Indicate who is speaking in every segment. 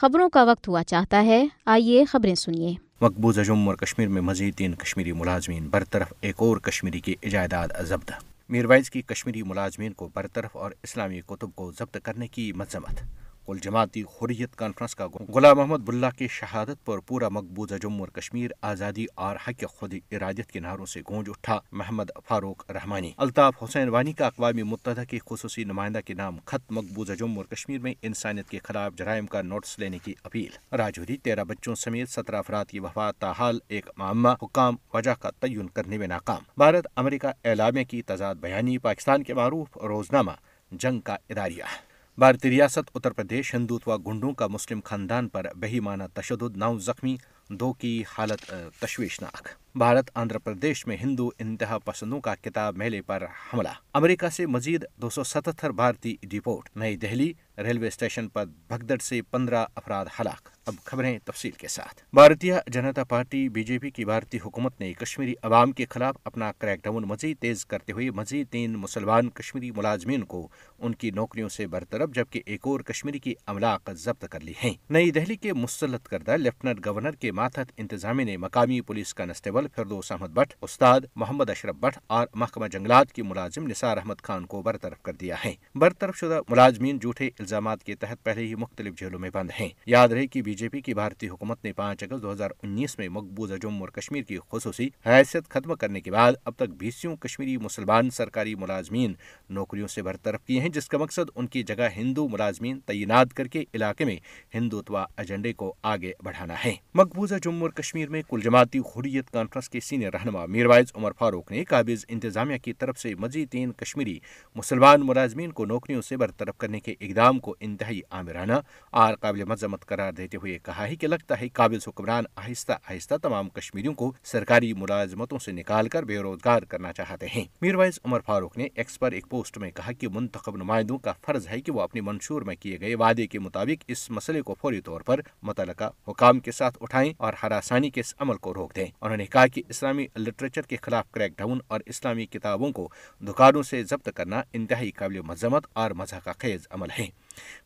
Speaker 1: खबरों का वक्त हुआ चाहता है, आइए खबरें सुनिए।
Speaker 2: मकबूजा जम्मू और कश्मीर में मजीद 3 कश्मीरी मुलाजमीन बरतरफ, एक और कश्मीरी की जायदाद जब्त। मीरवाइज की कश्मीरी मुलाजमीन को बरतरफ और इस्लामी कुतुब को जब्त करने की मजम्मत। कुल जमाती हुर्रियत कॉन्फ्रेंस का गुलाम मोहम्मद बुल्ला की शहादत पर पूरा मकबूजा जम्मू और कश्मीर आज़ादी और हक खुद इरादत के नारों से गूंज उठा। मोहम्मद फारूक रहमानी, अल्ताफ हुसैन वानी का अक़वाम मुत्तहदा के खुसूसी नुमाइंदा के नाम खत मकबूजा जम्मू और कश्मीर में इंसानियत के खिलाफ जराइम का नोटिस लेने की अपील। राजौरी 13 बच्चों समेत 17 अफराद की वफात, ताहाल एक मामला, हुकाम वजह का तयन करने में नाकाम। भारत अमेरिका एलामिया की तजाद बयानी, पाकिस्तान के मारूफ रोजनामा जंग का इदारिया। भारतीय रियासत उत्तर प्रदेश हिंदुत्व गुंडों का मुस्लिम खानदान पर बेईमाना तशद्दुद, 9 जख्मी, 2 की हालत तशवीशनाक। भारत आंध्र प्रदेश में हिंदू इंतहा पसंदों का किताब मेले पर हमला। अमेरिका से मजीद 277 भारतीय डिपोर्ट। नई दिल्ली रेलवे स्टेशन पर भगदड़ से 15 अफराद हलाक। अब खबरें तफसील के साथ। भारतीय जनता पार्टी बीजेपी की भारतीय हुकूमत ने कश्मीरी अवाम के खिलाफ अपना क्रैकडाउन मजीद तेज करते हुए मजीद 3 मुसलमान कश्मीरी मुलाजमीन को उनकी नौकरियों से बरतरफ, जबकि एक और कश्मीरी की अमलाक जब्त कर ली है। नई दिल्ली के मुसल्लत करदा लेफ्टिनेंट गवर्नर के मातहत इंतजामिया ने मकामी पुलिस कांस्टेबल फिरदौस अहमद भट्ट, उस्ताद मोहम्मद अशरफ भट्ट और महकमा जंगलात की मुलाजिम निसार अहमद खान को बरतरफ कर दिया है। बरतरफ शुदा मुलाजमीन झूठे इल्जामात के तहत पहले ही मुख्तलिफ जेलों में बंद हैं। याद रहे कि बीजेपी की भारतीय हुकूमत ने 5 अगस्त 2019 में मकबूजा जम्मू और कश्मीर की खुसूसी हैसियत खत्म करने के बाद अब तक 20 कश्मीरी मुसलमान सरकारी मुलाजमीन नौकरियों से बरतरफ किए हैं, जिसका मकसद उनकी जगह हिंदू मुलाजमीन तैनात करके इलाके में हिंदुत्व एजेंडे को आगे बढ़ाना है। मकबूजा जम्मू और कश्मीर में कुल जमाती हुर्रियत कॉन्फ्रेंस के सीनियर रहनुमा मीरवाइज उमर फारूक ने काबिज इंतजामिया की तरफ से मजीद 3 कश्मीरी मुसलमान मुलाजमीन को नौकरियों से बरतरफ करने के इकदाम को इंतहाई आमिराना और काबिल मजम्मत करार देते हुए कहा है कि लगता है काबिज हुक्मरान आहिस्ता आहिस्ता तमाम कश्मीरियों को सरकारी मुलाजमतों से निकाल कर बेरोजगार करना चाहते हैं। मीरवाइज उमर फारूक ने एक्स पर एक पोस्ट में कहा कि मुंतखब नुमाइंदों का फर्ज है कि वो अपने मंशूर में किए गए वादे के मुताबिक इस मसले को फौरी तौर पर मुतल्लका हुकाम के साथ उठाएं और हरासानी के इस अमल को रोक दें। उन्होंने कहा कि इस्लामी लिटरेचर के खिलाफ क्रैकडाउन और इस्लामी किताबों को दुकानों से जब्त करना इंतहाई काबिल मजम्मत और मज़ाक़ खेज अमल है।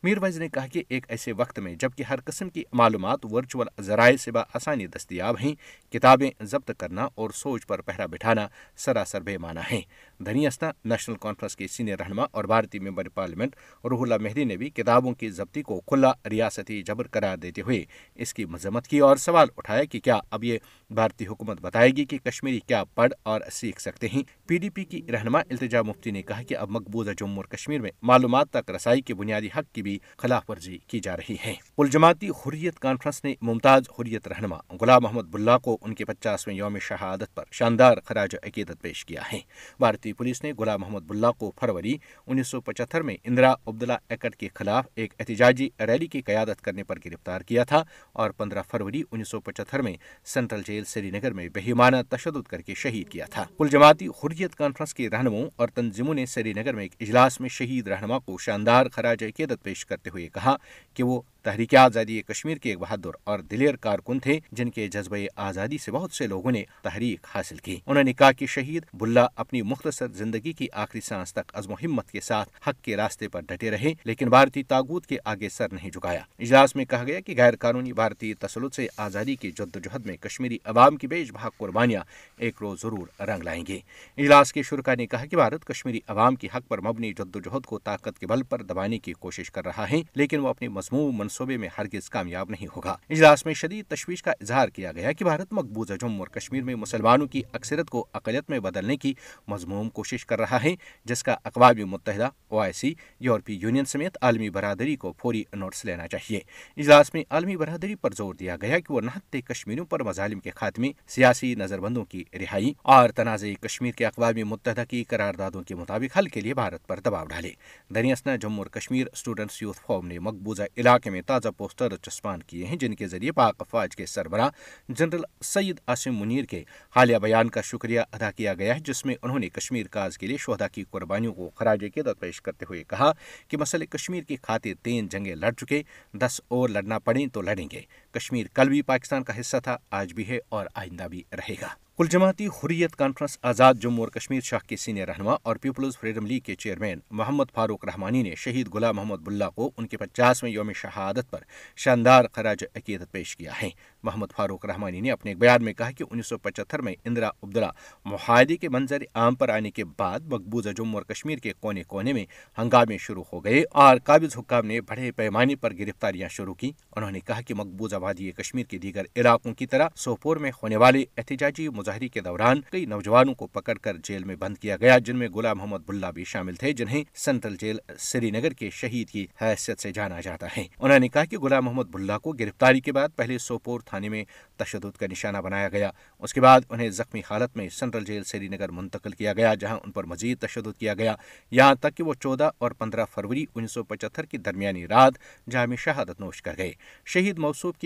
Speaker 2: मीरवाइज ने कहा कि एक ऐसे वक्त में जबकि हर किस्म की मालूमात वर्चुअल जराए से आसानी दस्तियाब हैं, किताबें जब्त करना और सोच पर पहरा बिठाना सरासर बेमाना है। धनियस्ता नेशनल कॉन्फ्रेंस के सीनियर रहनुमा और भारतीय मेंबर पार्लियामेंट रूहुल्लाह मेहदी ने भी किताबों की जब्ती को खुला रियासती जबर करार देते हुए इसकी मजम्मत की और सवाल उठाया कि क्या अब ये भारतीय हुकूमत बताएगी कि कश्मीरी क्या पढ़ और सीख सकते हैं। PDP की रहनुमा इल्तिजा मुफ्ती ने कहा कि अब मकबूजा जम्मू और कश्मीर में मालूमात तक रसाई के बुनियादी हक की भी खिलाफ वर्जी की जा रही है। कुल जमाती हुर्रियत कॉन्फ्रेंस ने मुमताज हुर्रियत रहनुमा गुलाम मोहम्मद बुल्ला को उनके 50वें यौम शहादत पर शानदार खराज अकीदत पेश किया है। भारतीय पुलिस ने गुलाम मोहम्मद बुल्ला को फरवरी 1975 में इंदिरा अब्दुल्ला एक्ट के खिलाफ एक एहतजाजी रैली की क़यादत करने पर गिरफ्तार किया था और 15 फरवरी 1975 में सेंट्रल जेल श्रीनगर में बेईमाना तशद्दुद करके शहीद किया था। कुल जमाती हुर्रियत कॉन्फ्रेंस के रहनुमाओं और तंजीमों ने श्रीनगर में एक इजलास में शहीद रहनुमा को शानदार खराज अकीदत पेश करते हुए कहा कि वो तहरीक आज़ादी कश्मीर के एक बहादुर और दिलेर कारकुन थे, जिनके जज्बे आज़ादी से बहुत से लोगों ने तहरीक हासिल की। उन्होंने कहा कि शहीद बुल्ला अपनी मुख्तसर जिंदगी की आखिरी सांस तक अज़्म हिम्मत के साथ हक के रास्ते पर डटे रहे, लेकिन भारतीय तागूत के आगे सर नहीं झुकाया। इजलास में कहा गया कि गैर कानूनी भारतीय तसल्लुत से आज़ादी की जद्दोजहद में कश्मीरी अवाम की बेशबहा कुर्बानियां एक रोज जरूर रंग लाएंगे। इजलास के शुरका ने कहा कि भारत कश्मीरी अवाम की हक पर मबनी जद्दोजहद को ताकत के बल पर दबाने की कोशिश कर रहा है, लेकिन वो अपने मज़मूम मनसूबे में हरगिज कामयाब नहीं होगा। इजलास में शदीद तशवीश का इजहार किया गया कि भारत मकबूजा जम्मू और कश्मीर में मुसलमानों की अक्सरियत को अक़लियत में बदलने की मज़मूम कोशिश कर रहा है, जिसका अक़वाम मुत्तहिदा, OIC, यूरोपीय यूनियन समेत आलमी बरादरी को फौरी नोटिस लेना चाहिए। इजलास में आलमी बरादरी पर जोर दिया गया कि वो नहत्ते कश्मीरियों पर मजालिम के खात्मे, सियासी नजरबंदों की रिहाई और तनाज़े कश्मीर के अक़वाम मुत्तहिदा की करारदादों के मुताबिक हल के लिए भारत पर दबाव डाले। दनियासना जम्मू और कश्मीर स्टूडेंट्स यूथ फोरम ने मकबूजा इलाके में ताज़ा पोस्टर चस्पान किए हैं, जिनके जरिए पाक अफवाज के सरबराह जनरल सैयद आसिम मुनीर के हालिया बयान का शुक्रिया अदा किया गया है, जिसमें उन्होंने कश्मीर काज के लिए शोहदा की कुर्बानियों को खराज अक़ीदत पेश करते हुए कहा कि मसले कश्मीर की खातिर 3 जंगें लड़ चुके, 10 और लड़ना पड़े तो लड़ेंगे। कश्मीर कल भी पाकिस्तान का हिस्सा था, आज भी है और आइंदा भी रहेगा। कुल जमाती हुर्रियत कॉन्फ्रेंस आज़ाद जम्मू और कश्मीर शाख के सीनियर रहनुमा और पीपल्स फ्रीडम लीग के चेयरमैन मोहम्मद फारूक रहमानी ने शहीद गुलाम मोहम्मद बुल्ला को उनके 50वें यौम शहादत पर शानदार खराज अकीदत पेश किया है। मोहम्मद फारूक रहमानी ने अपने एक बयान में कहा कि 1975 में इंदिरा अब्दुल्ला मुआहदे के मंजर आम पर आने के बाद मकबूजा जम्मू और कश्मीर के कोने कोने में हंगामे शुरू हो गए और काबिज हुक्काम ने बड़े पैमाने पर गिरफ्तारियां शुरू की। उन्होंने कहा कि मकबूजा वादी कश्मीर के दीगर इलाकों की तरह सोपोर में होने वाले एहतजाजी मुजाहरे के दौरान कई नौजवानों को पकड़कर जेल में बंद किया गया, जिनमें गुलाम मोहम्मद बुल्ला भी शामिल थे, जिन्हें सेंट्रल जेल श्रीनगर के शहीद की हैसियत से जाना जाता है। उन्होंने कहा कि गुलाम मोहम्मद बुल्ला को गिरफ्तारी के बाद पहले सोपोर थाने में तशद्दुद का निशाना बनाया गया, उसके बाद उन्हें जख्मी हालत में सेंट्रल जेल श्रीनगर मुंतकिल किया गया, जहां उन पर मजीद तशद्दुद किया गया, यहाँ तक कि वो 14 और 15 फरवरी 1975 की दरमियानी रात जाम शहादत नोश कर गए। शहीद मौसूफ की